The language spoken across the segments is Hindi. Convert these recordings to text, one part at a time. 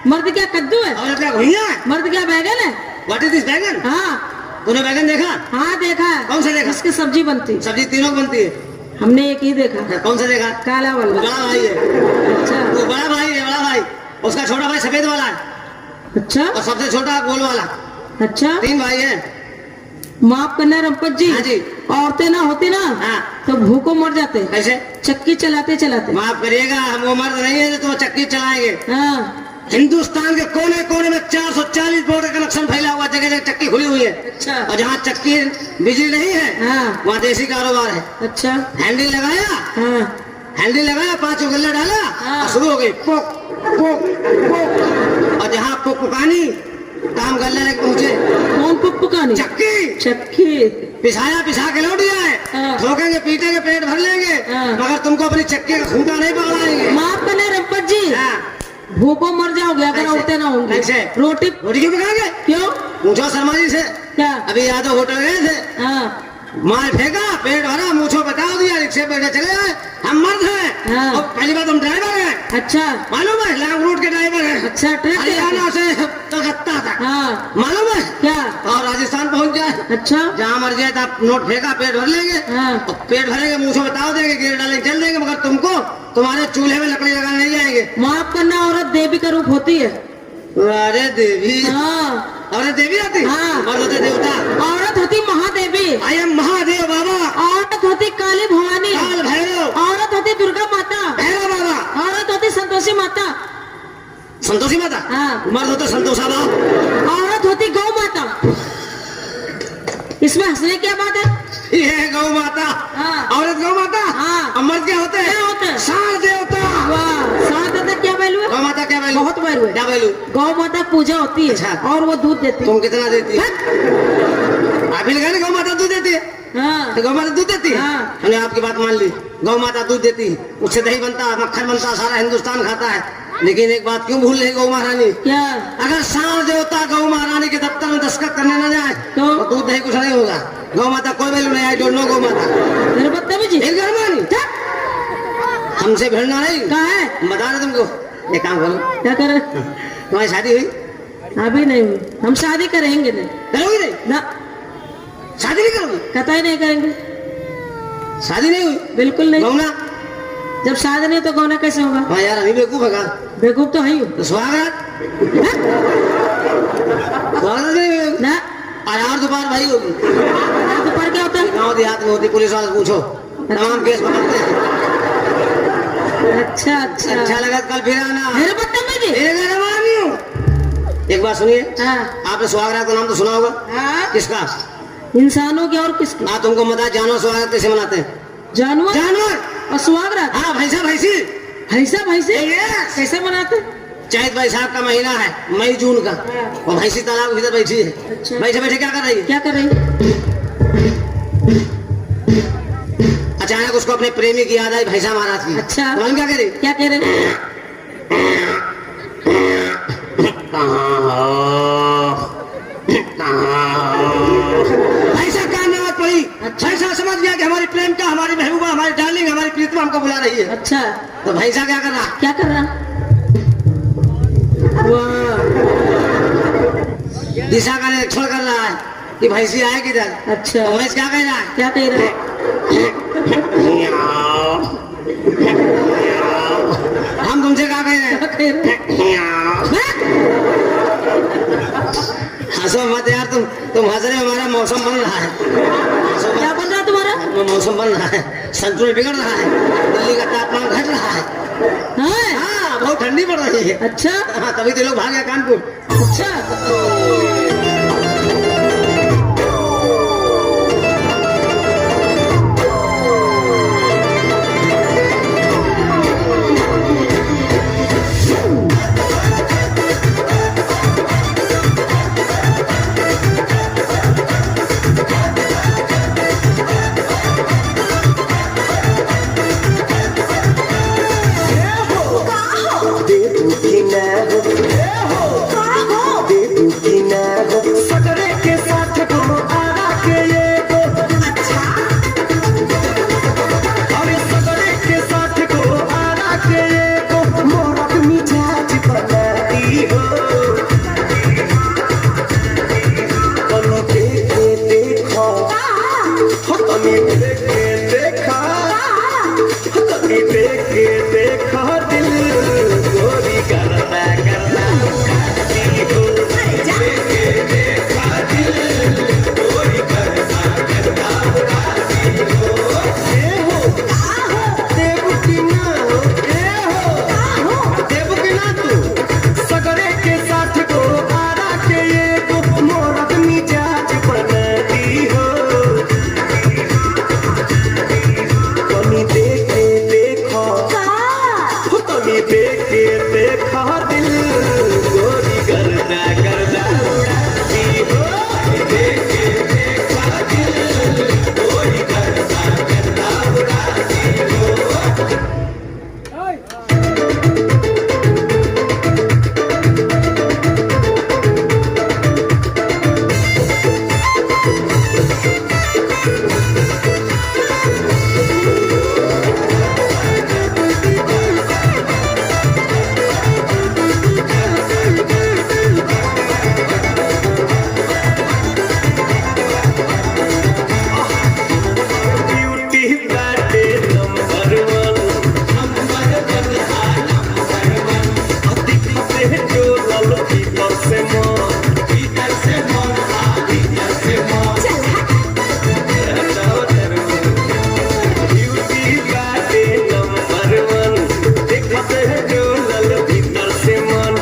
मर्द क्या कद्दू है? और क्या घुइया है? मर्द क्या बैगन है? व्हाट इज दिस बैगन? हाँ तूने बैगन देखा? हाँ देखा है। कौन सा देखा? इसकी सब्जी बनती। सब्जी तीनों की बनती है। हमने एक ही देखा। कौन सा देखा? काला वाला। बड़ा भाई है। अच्छा वो बड़ा भाई है, बड़ा भाई। उसका छोटा भाई सफेद वाला है अच्छा और सबसे छोटा गोल वाला। अच्छा 3 भाई है। माफ करना रंपत जी। हाँ जी। औरतें ना होती ना हाँ। तो भूखों मर जाते। कैसे? चक्की चलाते चलाते। माफ करिएगा, हम वो मर्द नहीं है जो तो चक्की चलाएंगे। हाँ हिंदुस्तान के कोने कोने में 440 बोर्ड का कनेक्शन फैला हुआ, जगह जगह चक्की खुली हुई है। अच्छा और जहाँ चक्की बिजली नहीं है हाँ वहाँ देसी कारोबार है। अच्छा हैंडल लगाया, हाँ हैंडल लगाया, 5 गल्ला डाला हाँ। और शुरू हो गई पोक पोक पोक। और जहाँ पोक पुकानी काम गल्ला लेके पहुंचे कौन पुकानी? चक्की। चक्की पिसाया, पिसा के लौट दिया है। हाँ। ठोकेंगे पीटेंगे पेट भर लेंगे हाँ। मगर तुमको अपनी चक्की का खूंटा नहीं पकड़ाएंगे। माफ करना रंपत जी। हाँ। भूखों मर जाओगे अगर कैसे? औरतें ना होंगी। कैसे? रोटी रोटी क्यों पकाएंगे? क्यों? पूछो शर्मा जी से। क्या? अभी यादव होटल गए थे, हाँ माल फेंका, पेट भरा, मूछो बता दिया, रिक्शे पे चले आए। हम मर्द हैं। हाँ। और पहली बात हम ड्राइवर हैं। अच्छा मालूम है? लॉन्ग रूट के ड्राइवर हैं। अच्छा ट्रक हरियाणा से कलकत्ता तक। हाँ मालूम है? क्या? और राजस्थान पहुंच गए। अच्छा जहाँ मर गए था नोट फेंका, पेट भर लेंगे। हाँ और पेट भरेंगे, मूछो बता देंगे, गिर डालेंगे, चल देंगे, मगर तुमको तुम्हारे चूल्हे में लकड़ी लगाने नहीं जाएंगे। माफ करना औरत देवी का रूप होती है। अरे देवी। हाँ अरे देवी आती? हाँ। मर्द होते देवता। औरत होती महादेवी। आई एम महादेव बाबा। औरत होती काली भवानी। काल भैरव। औरत होती दुर्गा माता। भैरव बाबा। औरत होती संतोषी माता। संतोषी माता। हाँ। मर्द होते संतोषा बाबा। औरत होती गौ माता। इसमें हंसने क्या बात है? ये है गौ माता। हाँ। औरत गौ माता। हाँ। और मर्द क्या होते हैं? क्या होते हैं? सांड देवता। वाह साथ होता क्या वैल्यू है? गौ माता क्या वैल्यू? बहुत वैल्यू है। क्या वैल्यू? गौ माता पूजा होती है। अच्छा। और वो दूध देती है। तुम कितना देती है? हाँ? आप ही लगा गौ माता दूध देती है। हाँ तो गौ माता दूध देती है। हाँ। हमने आपकी बात मान ली, गौ माता दूध देती है, उससे दही बनता है, मक्खन बनता है, सारा हिंदुस्तान खाता है। लेकिन एक बात क्यों भूल रही गौ महारानी? क्या? अगर सांड देवता गौ महारानी के दफ्तर में दस्तखत करने न जाए तो दूध दही कुछ नहीं होगा। गौ माता कोई वैल्यू नहीं। आई डोंट नो गौ माता। मेरे बदतमीजी एक घर मानी हमसे भिड़ना नहीं। कहा है? हम बता रहे तुमको। एक काम करो, क्या करे? तुम्हारी शादी हुई? अभी नहीं हुई। हम शादी करेंगे नहीं। करोगी नहीं? ना शादी नहीं करोगी? कतई नहीं करेंगे। शादी नहीं हुई? बिल्कुल नहीं। गौना? जब शादी नहीं तो गौना कैसे होगा? हाँ यार, अभी बेवकूफ है का? बेवकूफ तो है ही। तो स्वागत स्वागत नहीं हुई? ना आज और दोपहर भाई होगी। दोपहर क्या होता है? गाँव देहात में होती, पुलिस वाले पूछो, तमाम केस पकड़ते हैं। अच्छा अच्छा अच्छा लगा कल फिर आना। मेरे बदतमीजी। मेरे घर मानी हूँ। एक बात सुनिए, हाँ आपने सुहागरात का नाम तो सुना होगा। हाँ किसका? इंसानों के और किसके? हाँ तुमको मता जानवर सुहागरात कैसे मनाते हैं? जानवर जानवर। और सुहागरात। हाँ भैंसा भैंसी। भैंसा भैंसी Yes। कैसे मनाते? चैत बैसाख का महीना है, मई जून का, और भैंसी तालाब के भीतर बैठी है। अच्छा। बैठे बैठे क्या कर रही है? क्या कर रही? अचानक उसको अपने प्रेमी की याद आई, भैंसा महाराज की। अच्छा। तो हम क्या करें? क्या कह रहे? ऐसा क्या नाम पड़ी? अच्छा। भैंसा समझ गया कि हमारी प्रेम का, हमारी महबूबा, हमारी डार्लिंग, हमारी प्रीतमा हमको बुला रही है। अच्छा तो भैंसा क्या कर रहा? क्या कर रहा? वाह दिशा का निरीक्षण कर रहा है कि भैंसी आए किधर। अच्छा तो भैंस क्या कह रहा है? क्या कह रहा है? हम तुमसे क्या कह रहे हैं? क्या कह रहा है? हंसो मत यार, तुम हंस रहे हो, हमारा मौसम बन रहा है। हंसो मत। क्या बन रहा है तुम्हारा? मौसम बन रहा है, संतुलन बिगड़ रहा है, दिल्ली का तापमान घट रहा है। हाँ हाँ बहुत ठंडी पड़ रही है। अच्छा हाँ तभी तो लोग भाग गए कानपुर। अच्छा Debu kina तनी देखे देखा दिल गोरी करदा करदा उड़ाती हो देखे देखा दिल गोरी करदा करदा उड़ाती हो ब्यूटी बैटे नंबर वन अधिक से जो लल भीतर से मन ब्यूटी बैटे नंबर वन अधिक से जो लल भीतर से मन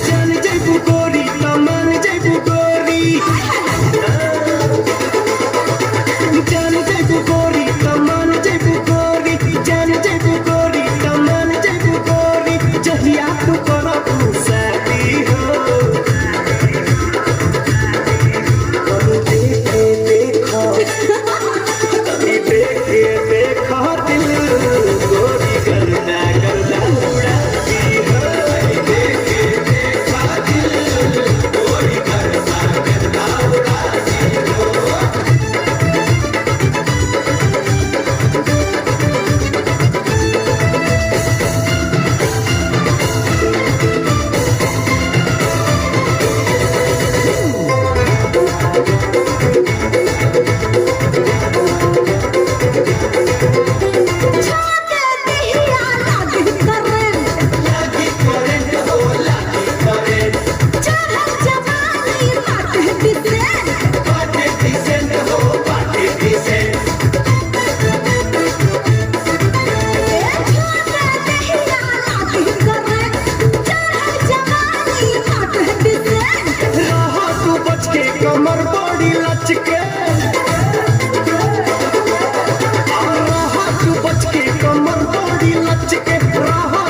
जान जैबू गोरी तमन जैबू गोरी जान जैबू गोरी तमन जैबू गोरी जान जैबू गोरी तमन जैबू गोरी जहिया तू करबू शादी हो तनी देखे देखा तनी देखे देखा दिल गोरी करदा करदा उड़ाती हो देखे देखा दिल गोरी करदा करदा उड़ाती हो लागी करंट हो लागी करंट बाटे डिसेंट हो बाटे डिसेंट रहा तू बच के कमर बड़ी लचके रहा तू बच के कमर बड़ी लचके रहा